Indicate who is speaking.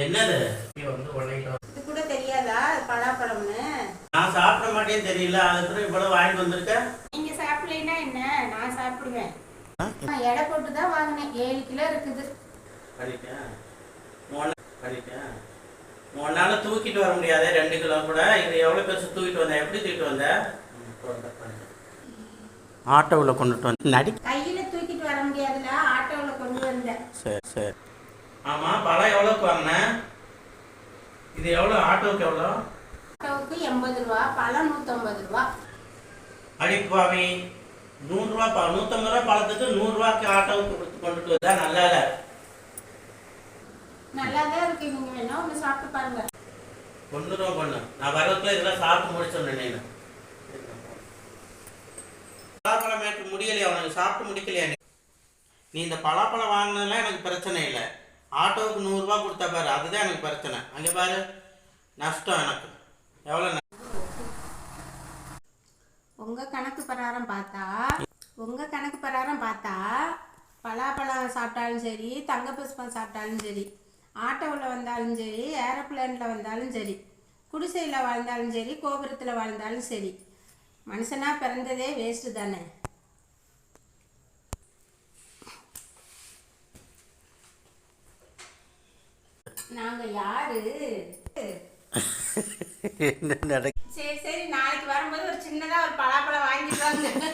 Speaker 1: என்னது வந்து
Speaker 2: இது கூட தெரியாதா பலாப்பழம்னு?
Speaker 1: நான் சாப்பிட மாட்டேன்னு தெரியல, அதுக்கு இவ்வளவு வாங்கிட்டு வந்திருக்க.
Speaker 2: நீங்க சாப்பிடலைன்னா என்ன, நான் சாப்பிடுவேன். நான் எடை போட்டு தான் வாங்கினேன், 7 கிலோ இருக்குது.
Speaker 1: உன்னால தூக்கிட்டு வர முடியாது 2 கிலோ கூட. இது எவ்வளவு பெருசு தூக்கிட்டு வந்த? எப்படி தூக்கிட்டு வந்த? ஆட்டோவில் கொண்டுட்டு வந்து நடி
Speaker 2: கையில தூக்கிட்டு வர முடியாதுல, ஆட்டோல கொண்டு வந்தேன்.
Speaker 1: சரி சரி. ஆமா, பழம் எவ்வளோக்கு வாங்கினேன்? இது எவ்வளோ? ஆட்டோவுக்கு எவ்வளோ?
Speaker 2: ஆட்டோவுக்கு 80 ரூபா, பழம் 150 ரூபா.
Speaker 1: அடிப்பாவி, 100 ரூபா 150 ரூபா பழத்துக்கு 100 ரூபாய்க்கு ஆட்டோவுக்கு கொடுத்து கொண்டுட்டு வந்தா நல்லா இல்லை.
Speaker 2: நல்லா தான் இருக்கு, நீங்க வேணா ஒன்று சாப்பிட்டு பாருங்க.
Speaker 1: பொண்ணு நான் வரதுக்குள்ள இதெல்லாம் சாப்பிட்டு முடிச்சோன்னு நீ பலாப்பழம் மேட்டு முடியலையா? உனக்கு சாப்பிட்டு முடிக்கலையா? நீ இந்த பலாப்பழம் வாங்கினதுலாம் எனக்கு பிரச்சனை இல்லை. ஆட்டோவுக்கு 100 ரூபா கொடுத்தா பாரு, அதுதான் எனக்கு பிரச்சனை. அங்கே பாரு, நஷ்டம் எனக்கு. எவ்வளோ?
Speaker 2: உங்க கணக்கு பிரகாரம் பார்த்தா பலாப்பழம் சாப்பிட்டாலும் சரி, தங்க புஷ்பம் சாப்பிட்டாலும் சரி, ஆட்டோவில் வந்தாலும் சரி, ஏரோப்ளேனில் வந்தாலும் சரி, குடிசையில் வாழ்ந்தாலும் சரி, கோபுரத்தில் வாழ்ந்தாலும் சரி, மனுஷனாக பிறந்ததே வேஸ்ட்டு தானே. நாங்கள் யாரு?
Speaker 1: என்ன நடக்கு?
Speaker 2: சரி சரி, நாளைக்கு வரும்போது ஒரு சின்னதாக ஒரு பலாப்பழம் வாங்கிட்டு வாங்க.